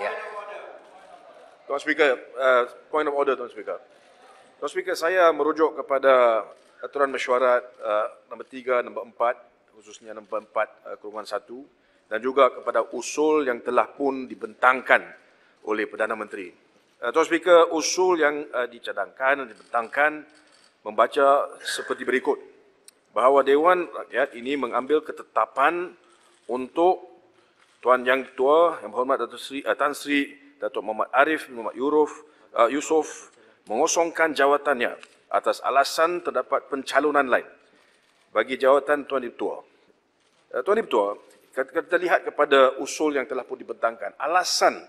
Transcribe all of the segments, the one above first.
Ya. Tuan Speaker, point of order Tuan Speaker. Tuan Speaker, saya merujuk kepada aturan mesyuarat nombor 3, nombor 4, khususnya nombor 4 kurungan 1 dan juga kepada usul yang telah pun dibentangkan oleh Perdana Menteri. Tuan Speaker, usul yang dicadangkan dan dibentangkan membaca seperti berikut, bahawa Dewan Rakyat ini mengambil ketetapan untuk Tuan Yang Ketua Yang Berhormat Tan Sri Datuk Muhammad Arif bin Muhammad Yusof mengosongkan jawatannya atas alasan terdapat pencalonan lain bagi jawatan Tuan Yang Ketua. Tuan Yang Ketua, kita lihat kepada usul yang telah pun dibentangkan, alasan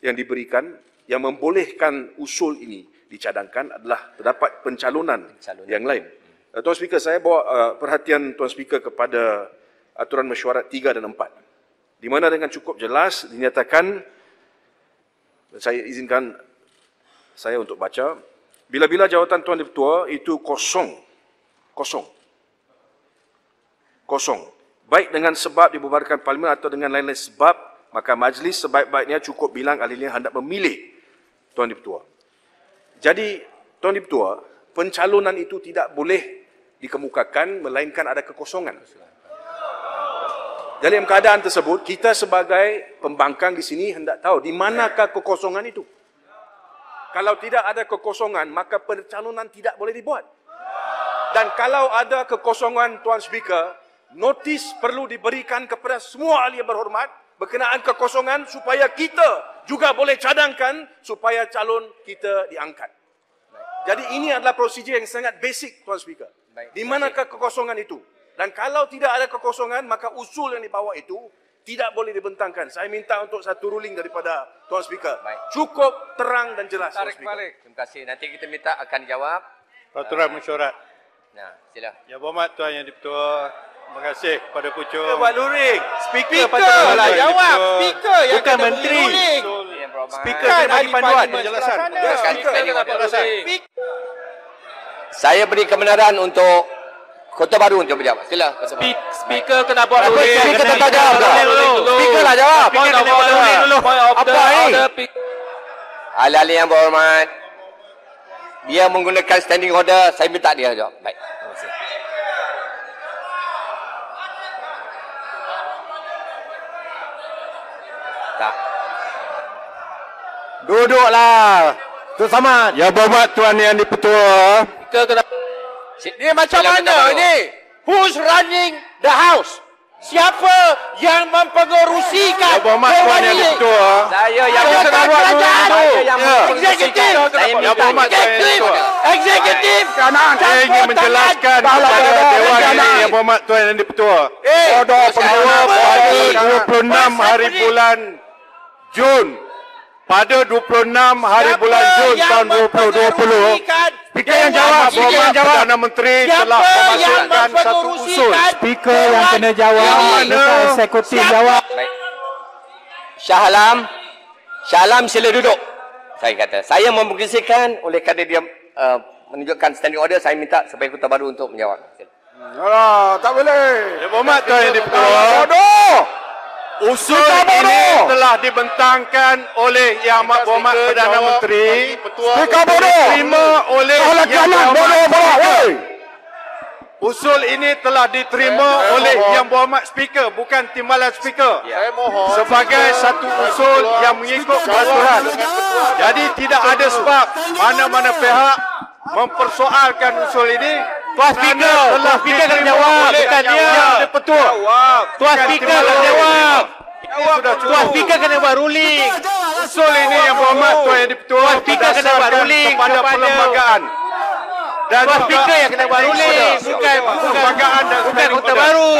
yang diberikan yang membolehkan usul ini dicadangkan adalah terdapat pencalonan yang lain. Tuan Speaker, saya bawa perhatian Tuan Speaker kepada aturan mesyuarat 3 dan 4. Di mana dengan cukup jelas dinyatakan, saya izinkan saya untuk baca, bila-bila jawatan Tuan Ketua itu kosong, baik dengan sebab dibubarkan Parlimen atau dengan lain-lain sebab, maka majlis sebaik-baiknya cukup bilang ahlinya hendak memilih Tuan Ketua. Jadi, Tuan Ketua, pencalonan itu tidak boleh dikemukakan melainkan ada kekosongan. Dalam keadaan tersebut, kita sebagai pembangkang di sini hendak tahu di manakah kekosongan itu. Kalau tidak ada kekosongan, maka pencalonan tidak boleh dibuat. Dan kalau ada kekosongan, Tuan Speaker, notis perlu diberikan kepada semua ahli yang berhormat berkenaan kekosongan supaya kita juga boleh cadangkan supaya calon kita diangkat. Jadi ini adalah prosedur yang sangat basic, Tuan Speaker. Di manakah kekosongan itu? Dan kalau tidak ada kekosongan, maka usul yang dibawa itu tidak boleh dibentangkan. Saya minta untuk satu ruling daripada Tuan Speaker. Cukup terang dan jelas. Tarik balik. Terima kasih. Nanti kita minta akan jawab. Peraturan mesyuarat. Nah, sila. Yang Berhormat Tuan Yang Di-Pertua, terima kasih kepada Pucung. Buat luring. Speaker lah jawab. Speaker yang bukan kena menteri. ruling. Speaker kena bagi panduan. Penjelasan. Saya beri kebenaran untuk Kota Baru untuk menjawab. Sila. Speaker kena buat ruling. Speaker tak jawab. Speaker lah jawab. Point of order. Ahli-ahli yang berhormat, dia menggunakan standing order, saya minta dia jawab. Baik. Terima kasih. Tak. Duduklah. Tuan Samad. Yang Berhormat Tuan Yang Di-Pertua. Speaker kena. Ini macam mana ni? Who's running the house? Siapa yang mempengerusikan Yang Berhormat Tuan Yang Di-Pertua. Saya yang kena buat ruling tu. Eksekutif. Yang Berhormat Tuan Yang Di-Pertua. Eksekutif. Saya ingin menjelaskan kepada Dewan ini Yang Berhormat Tuan Yang Di-Pertua. Order Pentua pada 26 hari bulan Jun. Pada 26 hari bulan Jun tahun 2020. Speaker yang jawab, Perdana Menteri telah memasukkan satu usul. Speaker yang kena jawab, bukan eksekutif jawab. Shah Alam sila duduk. Saya kata, saya memperkesikan oleh kerana dia menunjukkan standing order, saya minta supaya Kota Baru untuk menjawab. Alah, tak boleh. Yang Berhormat Tuan Yang Di-Pertua. Usul ini telah dibentangkan oleh Yang Amat Berhormat Perdana Menteri. Diterima oleh Yang Berhormat. Usul ini telah diterima oleh Yang Berhormat Speaker, bukan timbalan Speaker. Saya mohon sebagai satu usul yang mengikut peraturan. Jadi tidak ada sebab mana-mana pihak mempersoalkan usul ini. Tuan Speaker kena jawab, bukan dia. Tuan Speaker kena jawab. Tuan Speaker kena buat ruling. Usul ini Yang Berhormat Tuan Yang Di-Pertua, Tuan Speaker kena buat ruling kepada perlembagaan. Dan Tuan Speaker yang kena buat ruling, bukan perlembagaan dan Kota Baru.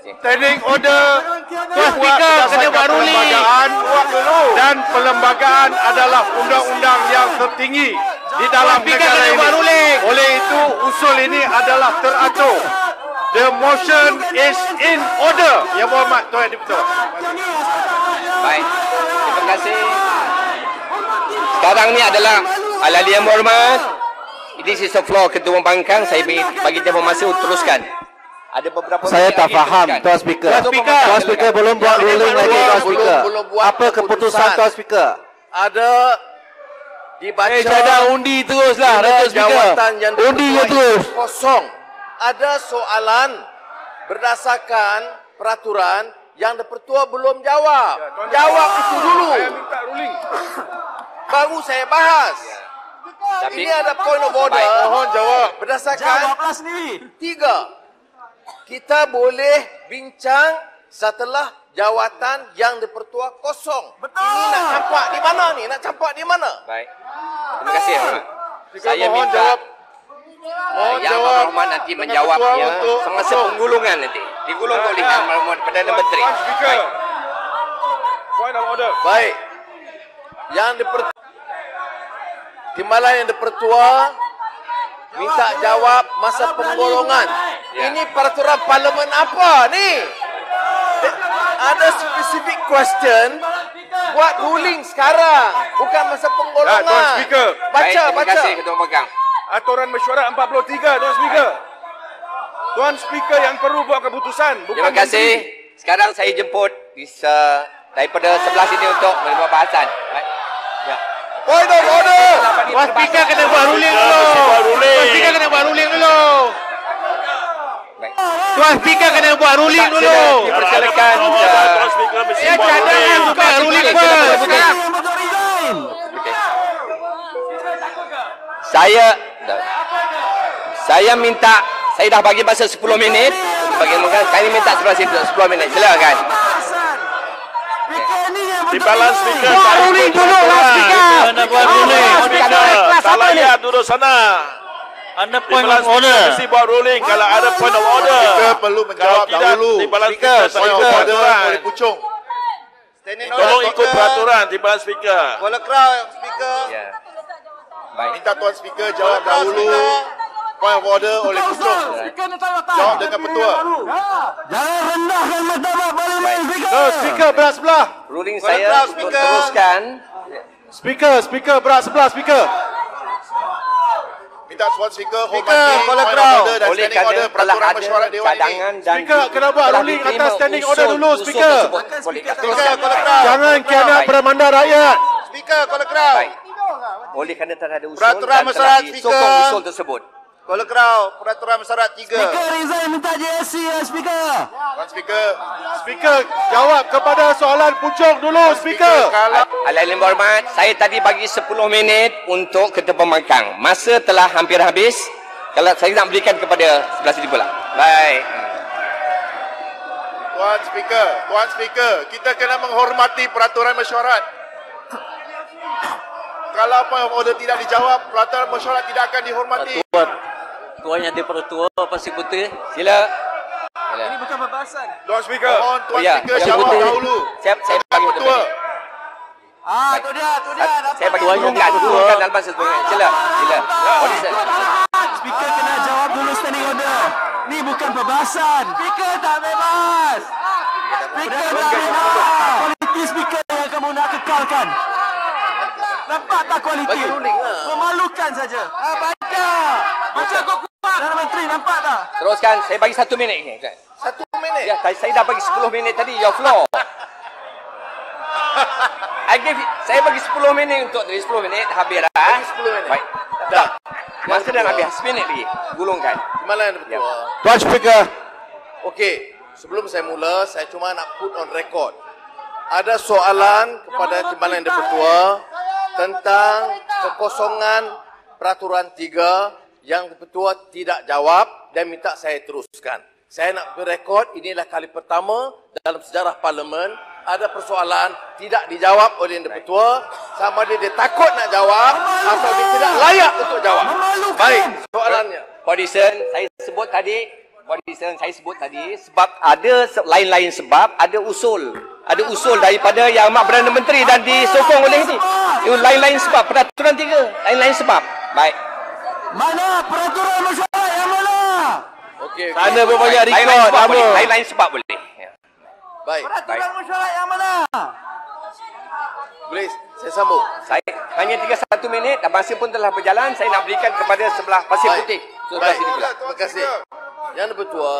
Standing order Tuan Speaker kena buat ruling. Dan perlembagaan adalah undang-undang yang tertinggi di dalam negara ini. Oleh itu, usul ini adalah teratur. The motion is in order. Yang Berhormat Tuan Yang Di-Pertua. Baik. Terima kasih. Sekarang ni adalah ahli yang berhormat. This is the floor Ketua Pembangkang. Saya bagi tempoh masa untuk teruskan. Ada beberapa Saya minit tak lagi faham, teruskan. Tuan Speaker. Tuan Speaker belum buat ruling lagi, Tuan Speaker. belum buat Apa keputusan Tuan Speaker? Ada dibaca Cadang undi teruslah, ada Tuan Speaker. jawatan yang Undi je diketuai terus. kosong. Ada soalan berdasarkan peraturan yang Dipertua belum jawab. Jawab itu dulu. Saya minta ruling. Baru saya bahas. Tapi Ini ada point of order. Baik. Mohon jawab. Berdasarkan sendiri. 3. Kita boleh bincang setelah jawatan yang Dipertua kosong. Betul. Ini nak campak di mana ni? Nak campak di mana? baik. Terima kasih. Hormat. Saya mohon minta jawab. Mohon Yang jawab Berhormat nanti dengan menjawabnya ketua untuk semasa kosong. penggulungan nanti. Digulung oleh Yang Berhormat Perdana Menteri. Tuan Speaker. Baik. Point of order. Baik. Yang Timbalan yang Dipertua minta jawab masa penggolongan. Ya. Ini peraturan parlimen apa ni? Ada specific question, buat ruling sekarang, bukan masa penggolongan. Tuan Speaker. Baik, Baca, terima baca. kasih Ketua Pegang. Aturan mesyuarat 43, Tuan Speaker. Tuan Speaker yang perlu buat keputusan, bukan Terima kasih. menteri. Sekarang saya jemput daripada sebelah sini untuk menerima bahasan. Baik. Ya. Point of order. Tuan Speaker kena buat ruling dulu. Tuan Speaker kena buat ruling dulu. Baik. Tuan Speaker kena buat ruling Tak, dulu. sila dipersilakan. Tuan Speaker mesti Ya, buat cadang ruling. bukan ruling Sila, first. sila, sila. Okey. Saya minta, saya dah bagi masa 10 minit. Bagi saya minta sebelah situ 10 minit. Silakan. Timbalan Speaker. Buat ruling dulu lah, Speaker. Anda buat ruling. Speaker. Tak layak duduk sana. Anda point Timbalan of Speaker order. mesti buat ruling kalau ada point of order. Speaker perlu menjawab Kalau tidak, dahulu. Timbalan Speaker, Speaker tak point of ikut order peraturan. oleh Puchong. Tolong ikut peraturan Timbalan Speaker. Kuala Krau, Speaker. Ya. Baik. Minta Tuan Speaker jawab dahulu. Point of order oleh Puchong. Jawab dengan Ketua. Jangan rendahkan martabat parlimen, Speaker. No, Speaker berat sebelah. Ruling Kuala saya Krau, untuk Speaker. teruskan. Speaker berat sebelah, Speaker. Minta Tuan Speaker Speaker, hormati Kuala point Krau. of order dan Oleh standing kerana order telah peraturan ada mesyuarat Dewan ini. cadangan dan Speaker, kena buat telah ruling diterima atas standing order dulu, usul Speaker. tersebut. Boleh Speaker, Kuala Krau. Jangan kianat Baik. bermandang rakyat. Speaker, Kuala Krau. Baik. Oleh kerana telah ada usul Peraturan dan telah mesyuarat, disokong Speaker. usul tersebut. Kuala Krau, peraturan mesyuarat 3. Resign minta JSC ya, Speaker. Tuan Speaker. Speaker, jawab kepada soalan Puchong dulu, Speaker. Kalau Alain Berhormat, saya tadi bagi 10 minit untuk Ketua Pembangkang. Masa telah hampir habis. Kalau saya nak berikan kepada sebelah sini pula. Baik. Tuan Speaker, kita kena menghormati peraturan mesyuarat. Kalau point of order tidak dijawab, peraturan mesyuarat tidak akan dihormati. Tuan yang Dipertua Pasir Putih. Sila. Tuan Speaker. Mohon Tuan Ya, Speaker Yang jawab Putih. dahulu. Saya bagi Ketua. Tu dia. Saya bagi turunkan dalam masa 10 minit. Sila. Audition. Speaker kena jawab dulu standing order. Ni bukan perbahasan. Speaker tak bebas. Speaker tak bebas. Kualiti speaker yang kamu nak kekalkan. Nampak tak kualiti? Bagi ruling lah. Memalukan saja. Baca kau kuat. Perdana Menteri nampak tak? Teruskan. Saya bagi 1 minit ni. 1 minit. Ya, saya dah bagi 10 minit tadi. Your floor. Saya bagi 10 minit untuk dari 10 minit habis dah. Bagi 10 minit. Baik. Dah. Masa dah habis 10 minit lagi. Gulungkan. Timbalan yang Dipertua. Tuan Speaker. Okey, sebelum saya mula, saya cuma nak put on record. Ada soalan kepada Timbalan yang Dipertua tentang kekosongan peraturan 3 yang Dipertua tidak jawab dan minta saya teruskan. Saya nak berekod, inilah kali pertama dalam sejarah parlimen ada persoalan tidak dijawab oleh Yang Dipertua, sama dia takut nak jawab atau dia tidak layak untuk jawab. Baik, soalannya. Audition saya sebut tadi sebab ada lain-lain sebab ada usul daripada Yang Amat Perdana Menteri dan disokong oleh ini. Itu lain-lain sebab peraturan 3 lain-lain sebab. Baik. Mana peraturan mesyuarat yang mana? Okey. Sana pun banyak Lain-lain rekod sebab boleh. lama. Lain-lain sebab boleh. Ya. Baik. Peraturan mesyuarat yang mana? Boleh saya sambung. Saya hanya tinggal 1 minit dan masa pun telah berjalan. Saya nak berikan kepada sebelah Pasir Baik. Putih. Sebelah Baik. sini pula. Terima kasih. Yang Dipertua,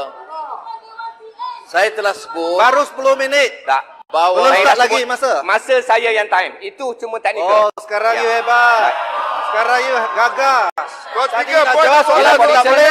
Saya telah sebut Baru 10 minit. Tak. bahawa Belum Saya start dah lagi sebut masa. Masa saya yang time. Itu cuma teknikal. Oh, sekarang Ya. you hebat. Sekarang you gagas. Tuan Tadi Speaker, nak point jawab of soalan order, pun tak Tuan boleh.